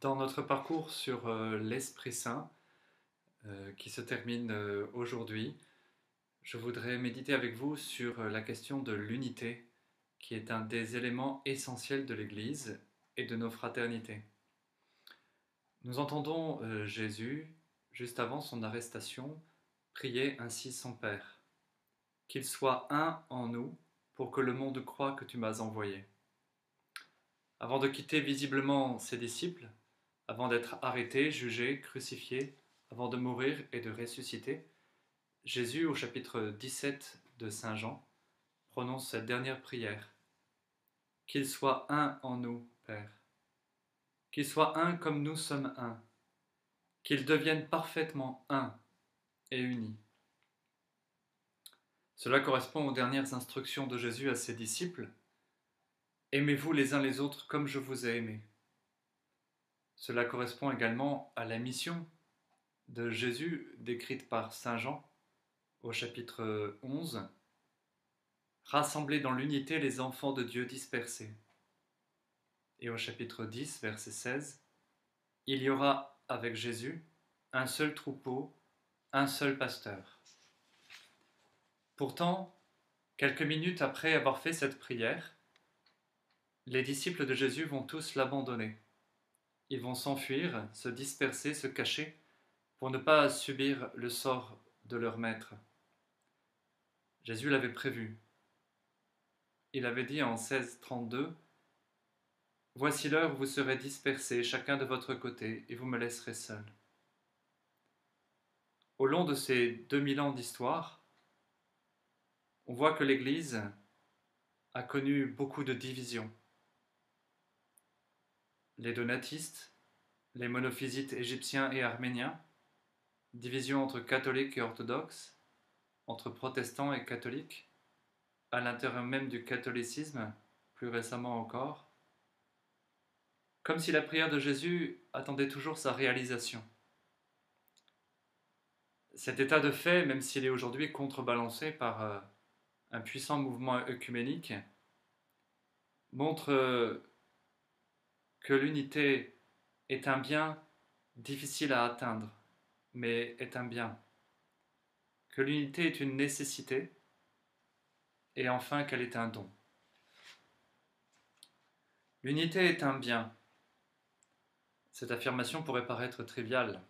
Dans notre parcours sur l'Esprit Saint, qui se termine aujourd'hui, je voudrais méditer avec vous sur la question de l'unité, qui est un des éléments essentiels de l'Église et de nos fraternités. Nous entendons Jésus, juste avant son arrestation, prier ainsi son Père: qu'il soit un en nous pour que le monde croie que tu m'as envoyé. Avant de quitter visiblement ses disciples, avant d'être arrêté, jugé, crucifié, avant de mourir et de ressusciter, Jésus, au chapitre 17 de Saint Jean, prononce cette dernière prière: qu'il soit un en nous, Père, qu'il soit un comme nous sommes un, qu'il devienne parfaitement un et uni. Cela correspond aux dernières instructions de Jésus à ses disciples: aimez-vous les uns les autres comme je vous ai aimés. Cela correspond également à la mission de Jésus décrite par Saint Jean au chapitre 11, rassembler dans l'unité les enfants de Dieu dispersés. Et au chapitre 10, verset 16, il y aura avec Jésus un seul troupeau, un seul pasteur. Pourtant, quelques minutes après avoir fait cette prière, les disciples de Jésus vont tous l'abandonner. Ils vont s'enfuir, se disperser, se cacher, pour ne pas subir le sort de leur maître. Jésus l'avait prévu. Il avait dit en 16:32, « Voici l'heure où vous serez dispersés, chacun de votre côté, et vous me laisserez seul. » Au long de ces 2000 ans d'histoire, on voit que l'Église a connu beaucoup de divisions. Les donatistes, les monophysites égyptiens et arméniens, division entre catholiques et orthodoxes, entre protestants et catholiques, à l'intérieur même du catholicisme, plus récemment encore, comme si la prière de Jésus attendait toujours sa réalisation. Cet état de fait, même s'il est aujourd'hui contrebalancé par un puissant mouvement œcuménique, montre que l'unité est un bien difficile à atteindre, mais est un bien. Que l'unité est une nécessité, et enfin qu'elle est un don. L'unité est un bien. Cette affirmation pourrait paraître triviale.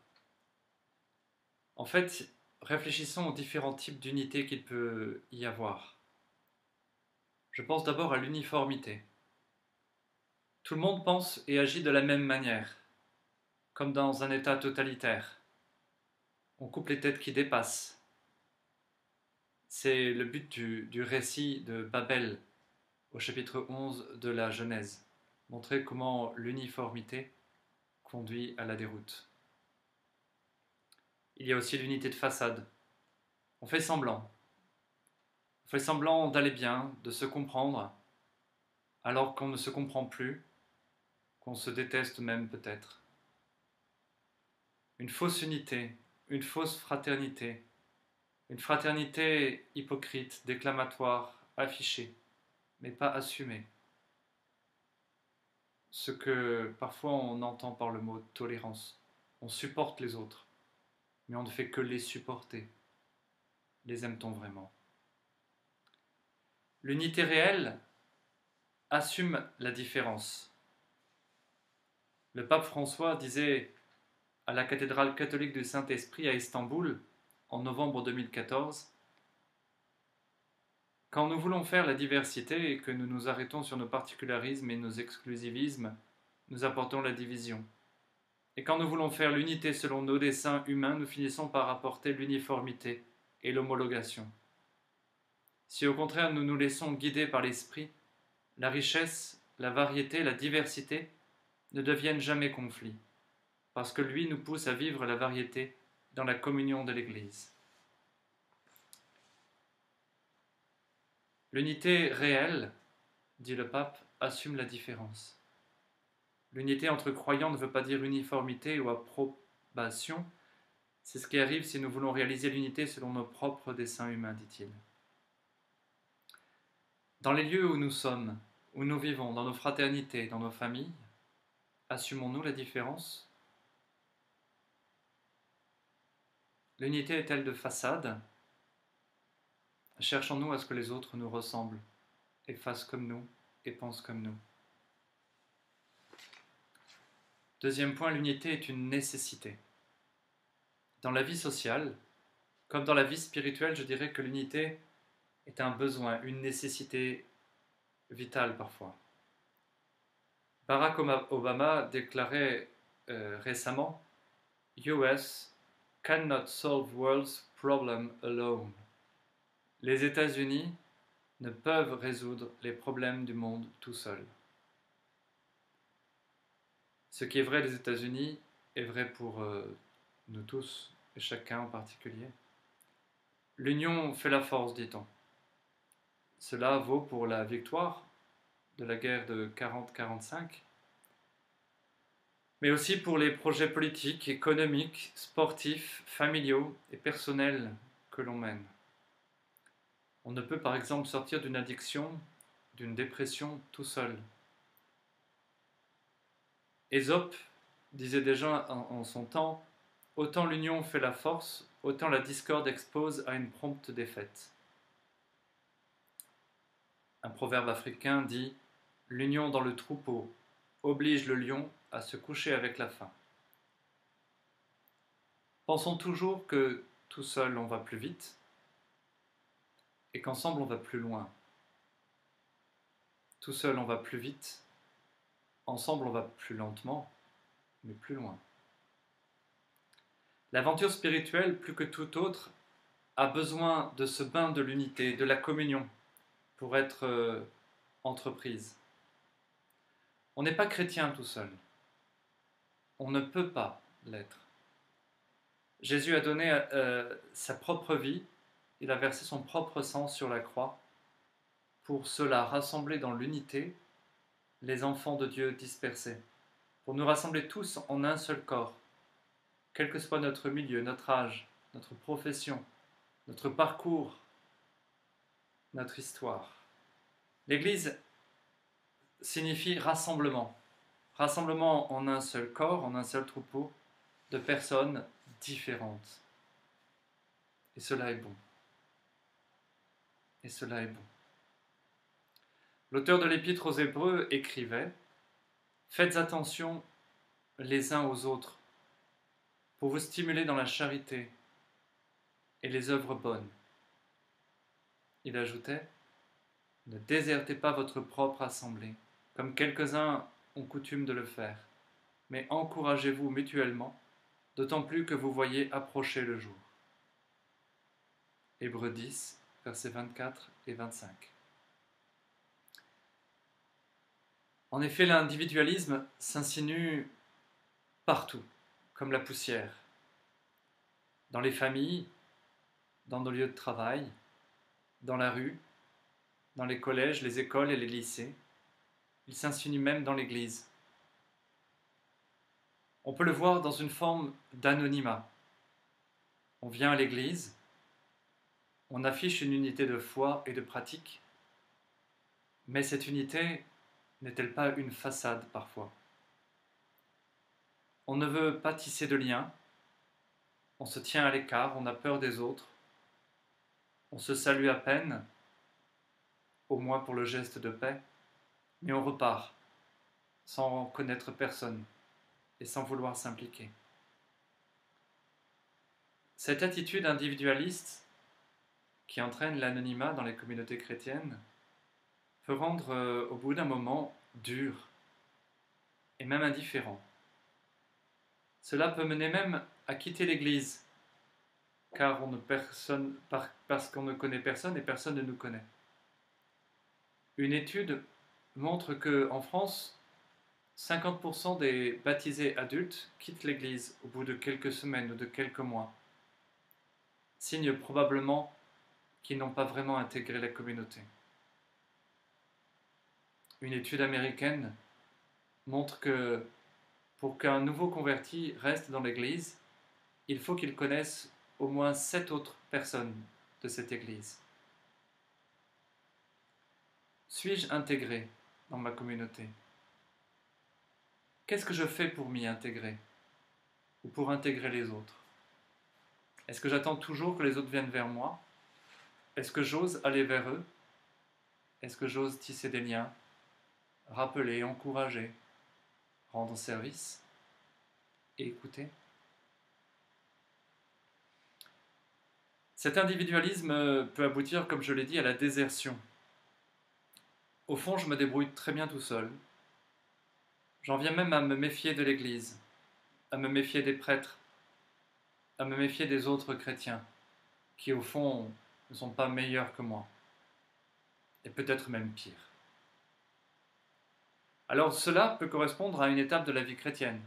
En fait, réfléchissons aux différents types d'unité qu'il peut y avoir. Je pense d'abord à l'uniformité. Tout le monde pense et agit de la même manière, comme dans un État totalitaire. On coupe les têtes qui dépassent. C'est le but du récit de Babel au chapitre 11 de la Genèse, montrer comment l'uniformité conduit à la déroute. Il y a aussi l'unité de façade. On fait semblant. On fait semblant d'aller bien, de se comprendre, alors qu'on ne se comprend plus, qu'on se déteste même peut-être. Une fausse unité, une fausse fraternité, une fraternité hypocrite, déclamatoire, affichée, mais pas assumée. Ce que parfois on entend par le mot tolérance. On supporte les autres, mais on ne fait que les supporter. Les aime-t-on vraiment? L'unité réelle assume la différence. Le pape François disait à la cathédrale catholique du Saint-Esprit à Istanbul, en novembre 2014, « Quand nous voulons faire la diversité et que nous nous arrêtons sur nos particularismes et nos exclusivismes, nous apportons la division. Et quand nous voulons faire l'unité selon nos desseins humains, nous finissons par apporter l'uniformité et l'homologation. Si au contraire nous nous laissons guider par l'esprit, la richesse, la variété, la diversité ne deviennent jamais conflits, parce que lui nous pousse à vivre la variété dans la communion de l'Église. » L'unité réelle, dit le pape, assume la différence. L'unité entre croyants ne veut pas dire uniformité ou approbation. C'est ce qui arrive si nous voulons réaliser l'unité selon nos propres desseins humains, dit-il. Dans les lieux où nous sommes, où nous vivons, dans nos fraternités, dans nos familles, Assumons-nous la différence? L'unité est-elle de façade? Cherchons-nous à ce que les autres nous ressemblent, et fassent comme nous, et pensent comme nous? Deuxième point, l'unité est une nécessité. Dans la vie sociale, comme dans la vie spirituelle, je dirais que l'unité est un besoin, une nécessité vitale parfois. Barack Obama déclarait récemment US cannot solve world's problem alone. Les États-Unis ne peuvent résoudre les problèmes du monde tout seuls. Ce qui est vrai des États-Unis est vrai pour nous tous, et chacun en particulier. L'union fait la force, dit-on. Cela vaut pour la victoire de la guerre de 40-45, mais aussi pour les projets politiques, économiques, sportifs, familiaux et personnels que l'on mène. On ne peut par exemple sortir d'une addiction, d'une dépression tout seul. Ésope disait déjà en son temps, autant l'union fait la force, autant la discorde expose à une prompte défaite. Un proverbe africain dit « L'union dans le troupeau oblige le lion à se coucher avec la faim ». Pensons toujours que tout seul on va plus vite et qu'ensemble on va plus loin. Tout seul on va plus vite, ensemble on va plus lentement, mais plus loin. L'aventure spirituelle, plus que tout autre, a besoin de ce bain de l'unité, de la communion, pour être entreprise. On n'est pas chrétien tout seul. On ne peut pas l'être. Jésus a donné sa propre vie, il a versé son propre sang sur la croix pour cela rassembler dans l'unité les enfants de Dieu dispersés, pour nous rassembler tous en un seul corps, quel que soit notre milieu, notre âge, notre profession, notre parcours, notre histoire. L'Église signifie rassemblement, rassemblement en un seul corps, en un seul troupeau de personnes différentes. Et cela est bon. Et cela est bon. L'auteur de l'Épître aux Hébreux écrivait « Faites attention les uns aux autres pour vous stimuler dans la charité et les œuvres bonnes. » Il ajoutait « Ne désertez pas votre propre assemblée, comme quelques-uns ont coutume de le faire, mais encouragez-vous mutuellement, d'autant plus que vous voyez approcher le jour. » Hébreux 10, versets 24 et 25. En effet, l'individualisme s'insinue partout, comme la poussière. Dans les familles, dans nos lieux de travail, dans la rue, dans les collèges, les écoles et les lycées. Il s'insinue même dans l'Église. On peut le voir dans une forme d'anonymat. On vient à l'Église, on affiche une unité de foi et de pratique, mais cette unité n'est-elle pas une façade parfois? On ne veut pas tisser de liens, on se tient à l'écart, on a peur des autres, on se salue à peine, au moins pour le geste de paix, mais on repart, sans connaître personne et sans vouloir s'impliquer. Cette attitude individualiste qui entraîne l'anonymat dans les communautés chrétiennes peut rendre au bout d'un moment dur et même indifférent. Cela peut mener même à quitter l'Église, car parce qu'on ne connaît personne et personne ne nous connaît. Une étude montre qu'en France, 50% des baptisés adultes quittent l'Église au bout de quelques semaines ou de quelques mois, signe probablement qu'ils n'ont pas vraiment intégré la communauté. Une étude américaine montre que pour qu'un nouveau converti reste dans l'Église, il faut qu'il connaisse au moins 7 autres personnes de cette Église. Suis-je intégré dans ma communauté? qu'est-ce que je fais pour m'y intégrer ou pour intégrer les autres? Est-ce que j'attends toujours que les autres viennent vers moi? Est-ce que j'ose aller vers eux? Est-ce que j'ose tisser des liens, rappeler, encourager, rendre service et écouter? Cet individualisme peut aboutir, comme je l'ai dit, à la désertion. Au fond, je me débrouille très bien tout seul. J'en viens même à me méfier de l'Église, à me méfier des prêtres, à me méfier des autres chrétiens, qui au fond ne sont pas meilleurs que moi, et peut-être même pire. Alors cela peut correspondre à une étape de la vie chrétienne.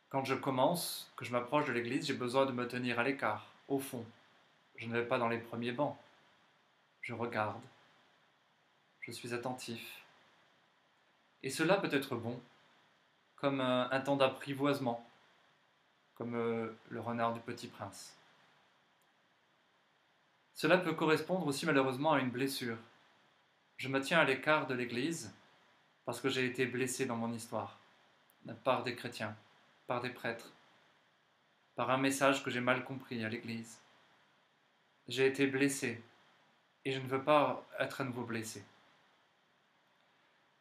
Quand je commence, que je m'approche de l'Église, j'ai besoin de me tenir à l'écart, au fond. Je ne vais pas dans les premiers bancs. Je regarde. Je suis attentif. Et cela peut être bon, comme un temps d'apprivoisement, comme le renard du Petit Prince. Cela peut correspondre aussi malheureusement à une blessure. Je me tiens à l'écart de l'Église parce que j'ai été blessé dans mon histoire, par des chrétiens, par des prêtres, par un message que j'ai mal compris à l'Église. J'ai été blessé et je ne veux pas être à nouveau blessé.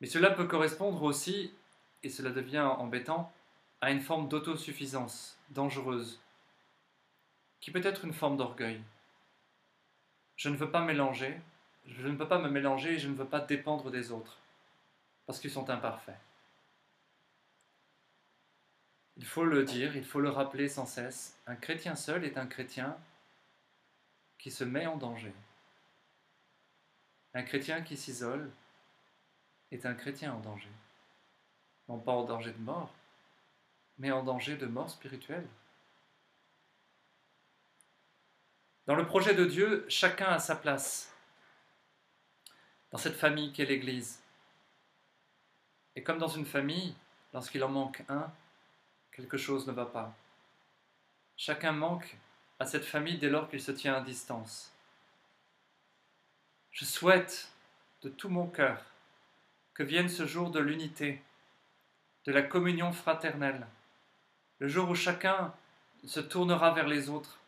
Mais cela peut correspondre aussi, et cela devient embêtant, à une forme d'autosuffisance dangereuse, qui peut être une forme d'orgueil. Je ne veux pas mélanger, je ne peux pas me mélanger et je ne veux pas dépendre des autres, parce qu'ils sont imparfaits. Il faut le dire, il faut le rappeler sans cesse, un chrétien seul est un chrétien qui se met en danger. Un chrétien qui s'isole est un chrétien en danger. Non pas en danger de mort, mais en danger de mort spirituelle. Dans le projet de Dieu, chacun a sa place dans cette famille qu'est l'Église. Et comme dans une famille, lorsqu'il en manque un, quelque chose ne va pas. Chacun manque à cette famille dès lors qu'il se tient à distance. Je souhaite de tout mon cœur que vienne ce jour de l'unité, de la communion fraternelle, le jour où chacun se tournera vers les autres,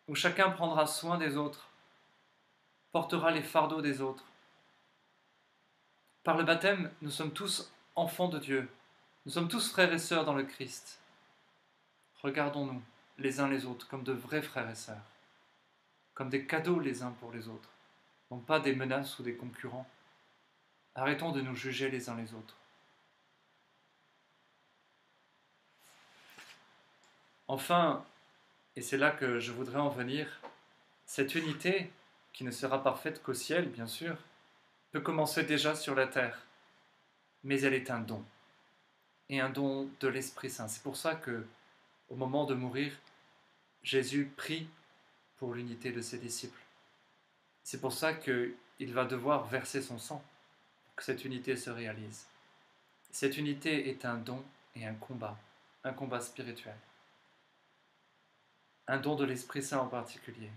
où chacun prendra soin des autres, portera les fardeaux des autres. Par le baptême, nous sommes tous enfants de Dieu, nous sommes tous frères et sœurs dans le Christ. Regardons-nous les uns les autres comme de vrais frères et sœurs, comme des cadeaux les uns pour les autres, non pas des menaces ou des concurrents. Arrêtons de nous juger les uns les autres. Enfin, et c'est là que je voudrais en venir, cette unité, qui ne sera parfaite qu'au ciel, bien sûr, peut commencer déjà sur la terre, mais elle est un don, et un don de l'Esprit Saint. C'est pour ça que, au moment de mourir, Jésus prie pour l'unité de ses disciples. C'est pour ça qu'il va devoir verser son sang pour que cette unité se réalise. Cette unité est un don et un combat spirituel. Un don de l'Esprit Saint en particulier.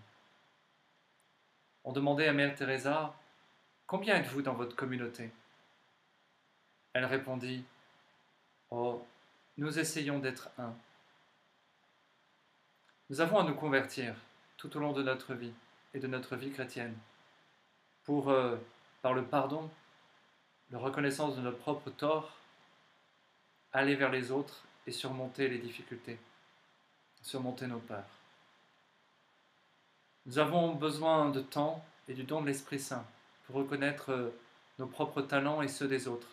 On demandait à Mère Teresa, « Combien êtes-vous dans votre communauté ?» Elle répondit, « Oh, nous essayons d'être un. » Nous avons à nous convertir tout au long de notre vie et de notre vie chrétienne pour, par le pardon, la reconnaissance de notre propre tort, aller vers les autres et surmonter les difficultés, surmonter nos peurs. Nous avons besoin de temps et du don de l'Esprit Saint pour reconnaître nos propres talents et ceux des autres,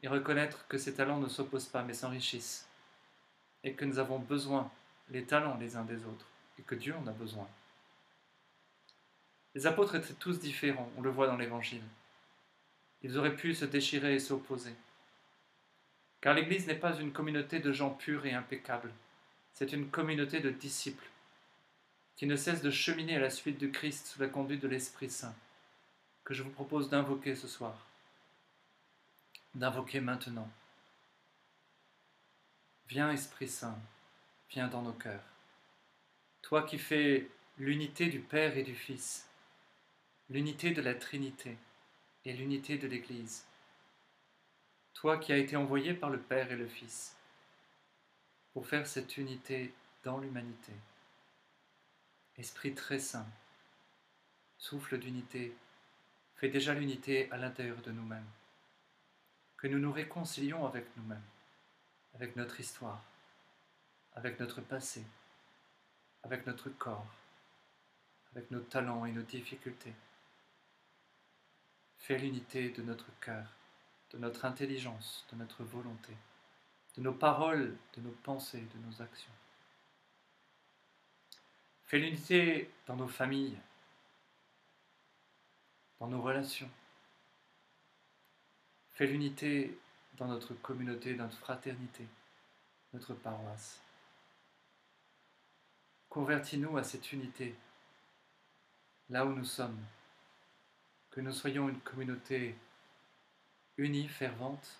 et reconnaître que ces talents ne s'opposent pas mais s'enrichissent, et que nous avons besoin les talents les uns des autres, et que Dieu en a besoin. Les apôtres étaient tous différents, on le voit dans l'Évangile. Ils auraient pu se déchirer et s'opposer. Car l'Église n'est pas une communauté de gens purs et impeccables, c'est une communauté de disciples qui ne cessent de cheminer à la suite du Christ sous la conduite de l'Esprit Saint, que je vous propose d'invoquer ce soir, d'invoquer maintenant. Viens Esprit Saint, viens dans nos cœurs. Toi qui fais l'unité du Père et du Fils, l'unité de la Trinité et l'unité de l'Église. toi qui as été envoyé par le Père et le Fils pour faire cette unité dans l'humanité. Esprit très saint, souffle d'unité, fais déjà l'unité à l'intérieur de nous-mêmes, que nous nous réconcilions avec nous-mêmes, avec notre histoire, avec notre passé, avec notre corps, avec nos talents et nos difficultés. Fais l'unité de notre cœur, de notre intelligence, de notre volonté, de nos paroles, de nos pensées, de nos actions. Fais l'unité dans nos familles, dans nos relations. Fais l'unité dans notre communauté, notre fraternité, notre paroisse. Convertis-nous à cette unité, là où nous sommes, que nous soyons une communauté unie, fervente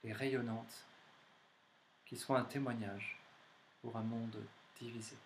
et rayonnante, qui soit un témoignage pour un monde divisé.